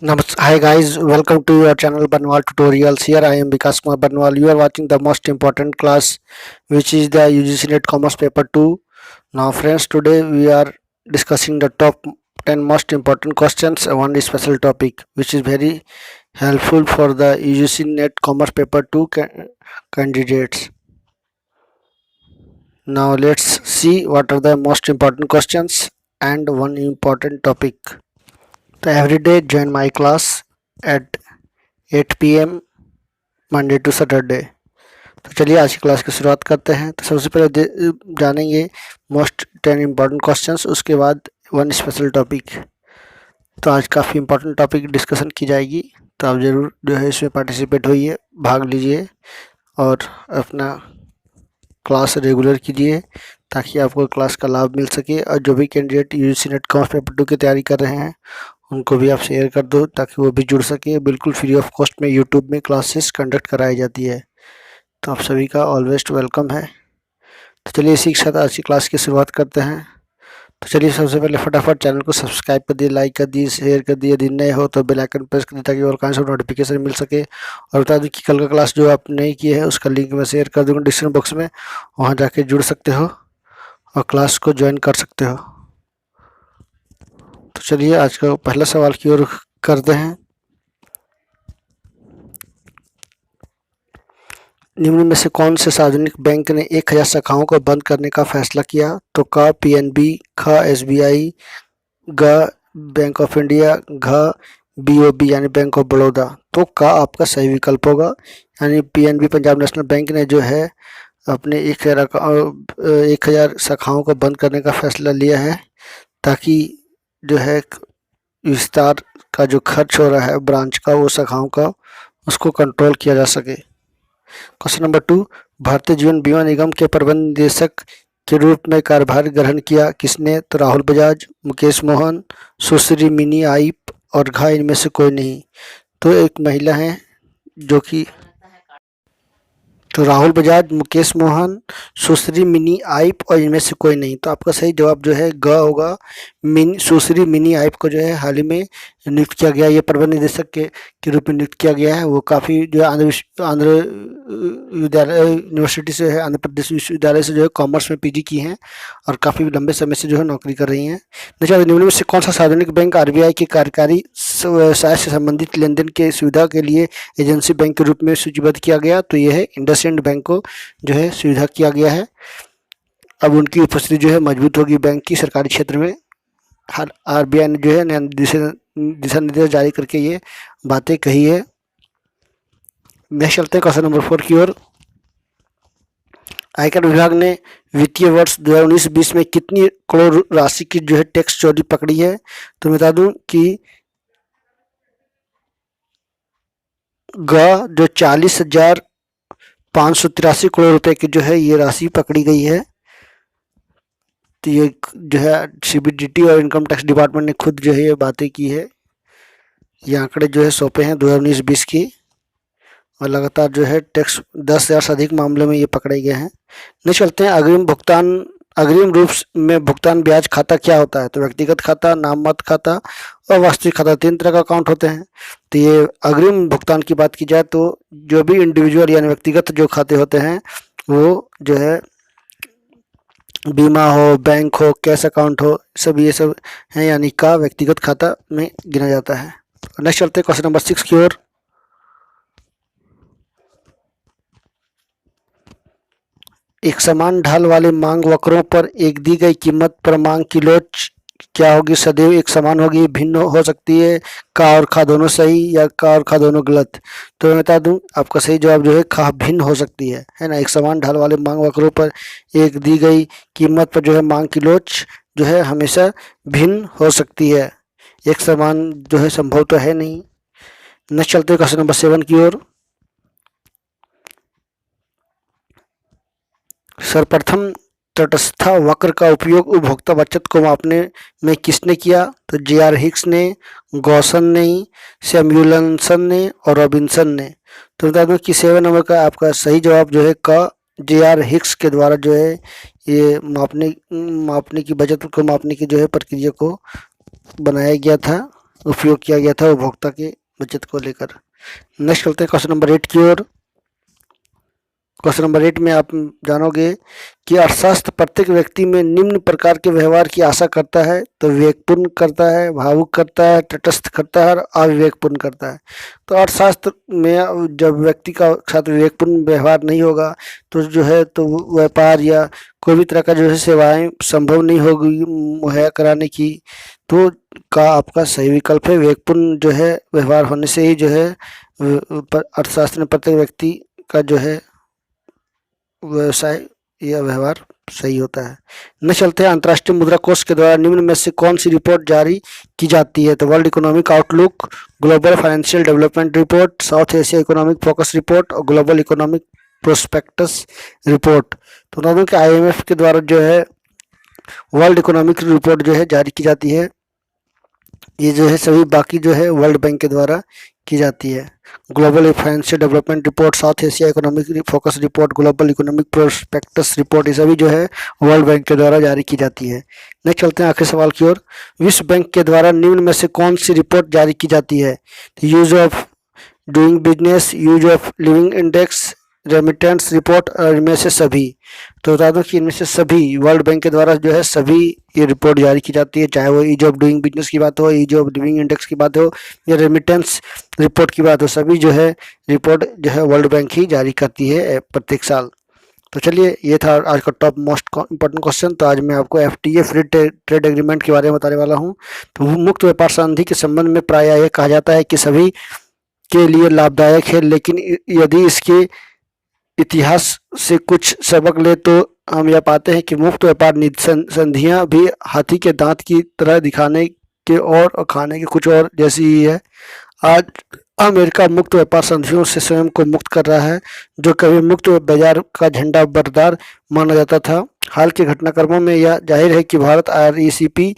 Hi guys, welcome to your channel Banwal Tutorials. Here I am Vikas Kumar Banwal. You are watching the most important class, which is the UGC NET Commerce Paper 2. Now friends, today we are discussing the top 10 most important questions on one special topic, which is very helpful for the UGC NET Commerce Paper 2 candidates. Now let's see what are the most important questions and one important topic. So every day join my class at 8 PM Monday to Saturday. तो चलिए आज की class की शुरुआत करते हैं। तो सबसे पहले जानेंगे मोस्ट 10 इम्पॉर्टेंट क्वेश्चंस, उसके बाद वन स्पेशल टॉपिक। तो आज काफ़ी इम्पोर्टेंट टॉपिक डिस्कशन की जाएगी, तो आप ज़रूर जो है इसमें पार्टिसिपेट होइए, भाग लीजिए और अपना क्लास रेगुलर कीजिए ताकि आपको क्लास का लाभ मिल सके। और जो भी candidate UGC net commerce paper 2 की तैयारी कर रहे हैं उनको भी आप शेयर कर दो ताकि वो भी जुड़ सके। बिल्कुल फ्री ऑफ कॉस्ट में यूट्यूब में क्लासेस कंडक्ट कराई जाती है, तो आप सभी का ऑलवेस्ट वेलकम है। तो चलिए इसी के साथ आज की क्लास की शुरुआत करते हैं। तो चलिए सबसे पहले फटाफट चैनल को सब्सक्राइब कर दिए, लाइक कर दिए, शेयर कर दिए। यदि नए हो तो बेल आइकन प्रेस कर दिए ताकि और कहाँ से नोटिफिकेशन मिल सके। और बता दूँ कि कल का क्लास जो आप नहीं किए हैं उसका लिंक मैं शेयर कर दूँगा डिस्क्रिप्शन बॉक्स में, वहाँ जाके जुड़ सकते हो और क्लास को ज्वाइन कर सकते हो। तो चलिए आज का पहला सवाल की ओर करते हैं। निम्न में से कौन से सार्वजनिक बैंक ने 1000 शाखाओं को बंद करने का फैसला किया? तो क पीएनबी, ख एसबीआई, ग बैंक ऑफ इंडिया, घ बीओबी यानी बैंक ऑफ बड़ौदा। तो का आपका सही विकल्प होगा। यानी पीएनबी पंजाब नेशनल बैंक ने जो है अपने 1000 शाखाओं को बंद करने का फैसला लिया है ताकि जो है विस्तार का जो खर्च हो रहा है ब्रांच का, वो शाखाओं का, उसको कंट्रोल किया जा सके। क्वेश्चन नंबर 2, भारतीय जीवन बीमा निगम के प्रबंध निदेशक के रूप में कार्यभार ग्रहण किया किसने? तो राहुल बजाज, मुकेश मोहन, सुश्री मिनी आइप और घा इनमें से कोई नहीं। तो एक महिला है जो कि तो राहुल बजाज, मुकेश मोहन, सुश्री मिनी आइप और इनमें से कोई नहीं। तो आपका सही जवाब जो है ग होगा। सुश्री मिनी आइप को जो है हाल ही में नियुक्त किया गया, ये प्रबंध निदेशक के रूप में नियुक्त किया गया है। वो काफ़ी जो है आंध्र विद्यालय यूनिवर्सिटी से है, आंध्र प्रदेश विश्वविद्यालय से जो है कॉमर्स में पीजी की हैं और काफ़ी लंबे समय से जो है नौकरी कर रही हैं। निम्न में से कौन सा सार्वजनिक बैंक आरबीआई के कार्यकारी व्यवसाय से संबंधित लेनदेन के सुविधा के लिए एजेंसी बैंक के रूप में सूचीबद्ध किया गया? तो यह है इंडसइंड बैंक को जो है सुविधा किया गया है। अब उनकी उपस्थिति जो है मजबूत होगी बैंक की सरकारी क्षेत्र में। आरबीआई ने जो है दिशा निर्देश जारी करके ये बातें कही है। नेक्स्ट चलते हैं क्वेश्चन नंबर 4 की ओर। आयकर विभाग ने वित्तीय वर्ष 2019-20 में कितनी करोड़ राशि की जो है टैक्स चोरी पकड़ी है? तो मैं बता दूं कि जो 40,583 करोड़ रुपए की जो है ये राशि पकड़ी गई है। तो ये जो है सीबीडीटी और इनकम टैक्स डिपार्टमेंट ने खुद जो है ये बातें की है। ये आंकड़े जो है सौंपे हैं 2019-20 की, और लगातार जो है टैक्स 10,000 से अधिक मामलों में ये पकड़े गए हैं। नहीं चलते हैं अग्रिम रूप में भुगतान ब्याज खाता क्या होता है? तो व्यक्तिगत खाता, नाममात्र खाता और वास्तविक खाता, 3 तरह का अकाउंट होते हैं। तो ये अग्रिम भुगतान की बात की जाए तो जो भी इंडिविजुअल यानी व्यक्तिगत जो खाते होते हैं वो जो है बीमा हो, बैंक हो, कैश अकाउंट हो, सब ये सब हैं, यानी का व्यक्तिगत खाता में गिना जाता है। नेक्स्ट चलते हैं क्वेश्चन नंबर 6 की ओर। एक समान ढाल वाले मांग वक्रों पर एक दी गई कीमत पर मांग की लोच क्या होगी? सदैव एक समान होगी, भिन्न हो सकती है, का और खा दोनों सही या का और खा दोनों गलत? तो मैं बता दूं आपका सही जवाब जो है खा भिन्न हो सकती है ना। एक समान ढाल वाले मांग वक्रों पर एक दी गई कीमत पर जो है मांग की लोच जो है हमेशा भिन्न हो सकती है, एक समान जो है संभव तो है नहीं। नेक्स्ट चलते हैं क्वेश्चन नंबर 7 की ओर। सर्वप्रथम तटस्थ वक्र का उपयोग उपभोक्ता बचत को मापने में किसने किया? तो जे.आर. हिक्स ने, गॉसन ने, सैमुएल्सन ने और रॉबिन्सन ने। तो बता दूं कि 7 नंबर का आपका सही जवाब जो है क जे.आर. हिक्स के द्वारा जो है ये मापने की बचत को मापने की जो है प्रक्रिया को बनाया गया था। उपयोग किया गया था उपभोक्ता के बचत को लेकर। नेक्स्ट चलते हैं क्वेश्चन नंबर 8 की ओर। क्वेश्चन नंबर 8 में आप जानोगे कि अर्थशास्त्र प्रत्येक व्यक्ति में निम्न प्रकार के व्यवहार की आशा करता है। तो विवेकपूर्ण करता है, भावुक करता है, तटस्थ करता है और अविवेकपूर्ण करता है। तो अर्थशास्त्र में जब व्यक्ति का साथ विवेकपूर्ण व्यवहार नहीं होगा तो जो है तो व्यापार या कोई भी तरह का जो है सेवाएं संभव नहीं होगी मुहैया कराने की। तो का आपका सही विकल्प है विवेकपूर्ण जो है व्यवहार होने से ही जो है अर्थशास्त्र में प्रत्येक व्यक्ति का जो है व्यवसाय या व्यवहार सही होता है। न चलते हैं अंतर्राष्ट्रीय मुद्रा कोष के द्वारा निम्न में से कौन सी रिपोर्ट जारी की जाती है। तो world economic outlook, global financial development report, south Asia economic focus report और ग्लोबल इकोनॉमिक प्रोस्पेक्टस रिपोर्ट। तो दोनों के IMF के द्वारा जो है वर्ल्ड इकोनॉमिक रिपोर्ट जो है जारी की जाती है। ये जो है सभी बाकी जो है वर्ल्ड बैंक के द्वारा की जाती है। Global financial development report, south Asia economic focus report, global economic prospectus report, ये सभी जो है वर्ल्ड बैंक के द्वारा जारी की जाती है। नेक्स्ट चलते हैं आखिरी सवाल की ओर। विश्व बैंक के द्वारा निम्न में से कौन सी रिपोर्ट जारी की जाती है। Use of doing business, use of living index, remittance report और इनमें से सभी। तो बता दो कि इनमें से सभी वर्ल्ड बैंक के द्वारा जो है सभी ये रिपोर्ट जारी की जाती है, चाहे वो ईज ऑफ डूइंग बिजनेस की बात हो, ईज ऑफ लिविंग इंडेक्स की बात हो या रेमिटेंस रिपोर्ट की बात हो, सभी जो है रिपोर्ट जो है वर्ल्ड बैंक ही जारी करती है प्रत्येक साल। तो चलिए ये था आज का टॉप मोस्ट इम्पोर्टेंट क्वेश्चन। तो आज मैं आपको FTA फ्री ट्रेड एग्रीमेंट के बारे में बताने वाला हूँ। तो मुक्त व्यापार संधि के संबंध में प्रायः यह कहा जाता है कि सभी के लिए लाभदायक है, लेकिन यदि इसके इतिहास से कुछ सबक ले तो हम यह पाते हैं कि मुक्त व्यापार संधियां भी हाथी के दांत की तरह दिखाने के और खाने के कुछ और जैसी ही है। आज अमेरिका मुक्त व्यापार संधियों से स्वयं को मुक्त कर रहा है, जो कभी मुक्त बाजार का झंडा बरदार माना जाता था। हाल के घटनाक्रमों में यह जाहिर है कि भारत RCEP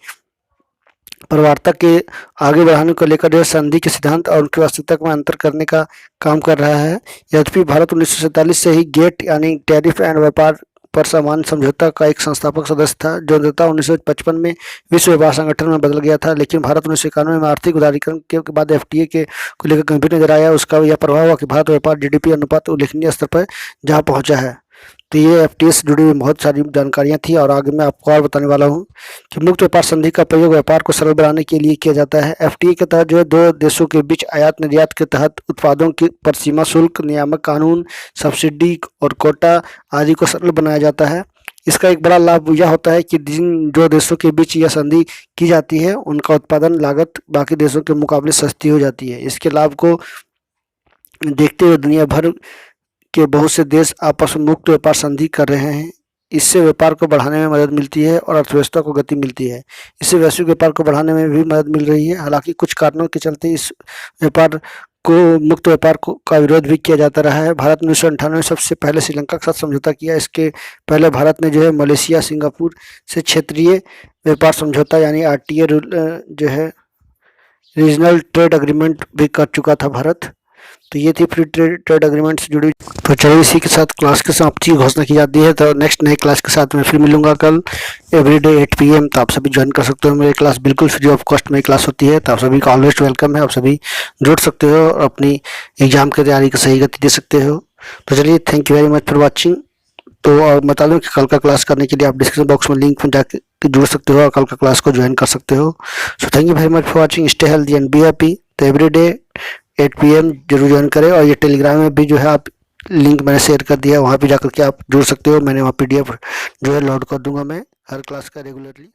प्रवर्तता के आगे बढ़ाने को लेकर यह संधि के सिद्धांत और उनकी वास्तविकता में अंतर करने का काम कर रहा है। यद्यपि भारत 1947 से ही गेट यानी टैरिफ एंड व्यापार पर सामान्य समझौता का एक संस्थापक सदस्य था, जो अंततः 1955 में विश्व व्यापार संगठन में बदल गया था। लेकिन भारत 1991 में आर्थिक उदारीकरण के बाद FTA के को लेकर गंभीर नजर आया। उसका यह प्रभाव हुआ कि भारत व्यापार GDP अनुपात उल्लेखनीय स्तर पर जहाँ पहुँचा है। तो ये FTA से जुड़ी हुई बहुत सारी जानकारियाँ थी और आगे मैं आपको और बताने वाला हूँ कि मुक्त व्यापार संधि का प्रयोग व्यापार को सरल बनाने के लिए किया जाता है। FTA के तहत जो है दो देशों के बीच आयात निर्यात के तहत उत्पादों की पर सीमा शुल्क, नियामक कानून, सब्सिडी और कोटा आदि को सरल बनाया जाता है। इसका एक बड़ा लाभ यह होता है कि जो देशों के बीच यह संधि की जाती है उनका उत्पादन लागत बाकी देशों के मुकाबले सस्ती हो जाती है। इसके लाभ को देखते हुए दुनिया भर के बहुत से देश आपस में मुक्त व्यापार संधि कर रहे हैं। इससे व्यापार को बढ़ाने में मदद मिलती है और अर्थव्यवस्था को गति मिलती है। इससे वैश्विक व्यापार को बढ़ाने में भी मदद मिल रही है। हालांकि कुछ कारणों के चलते इस व्यापार को मुक्त व्यापार का विरोध भी किया जाता रहा है। भारत ने 1998 में सबसे पहले श्रीलंका के साथ समझौता किया। इसके पहले भारत ने जो है मलेशिया, सिंगापुर से क्षेत्रीय व्यापार समझौता यानी RTA जो है रीजनल ट्रेड एग्रीमेंट भी कर चुका था भारत। तो ये थी फ्री ट्रेड एग्रीमेंट से जुड़ी। तो चलिए इसी के साथ क्लास की समाप्ति की घोषणा की जाती है। तो नेक्स्ट नई क्लास के साथ मैं फिर मिलूंगा कल एवरीडे 8 PM। तो आप सभी ज्वाइन कर सकते हो। मेरी क्लास बिल्कुल फ्री ऑफ कॉस्ट मेरी क्लास होती है। तो आप सभी का ऑलवेज वेलकम है। आप सभी जुड़ सकते हो और अपनी एग्जाम की तैयारी की सही गति दे सकते हो। तो चलिए thank you very much for watching. तो और बता दूं कि कल का क्लास करने के लिए आप डिस्क्रिप्शन बॉक्स में लिंक में जाकर जुड़ सकते हो और कल का क्लास को ज्वाइन कर सकते हो। So thank you very much for watching. Stay healthy and be happy. तो एवरीडे 8 PM जरूर ज्वाइन करें। और ये टेलीग्राम में भी जो है आप लिंक मैंने शेयर कर दिया है, वहाँ पे जाकर के आप जुड़ सकते हो। मैंने वहाँ PDF जो है लोड कर दूंगा मैं हर क्लास का रेगुलरली।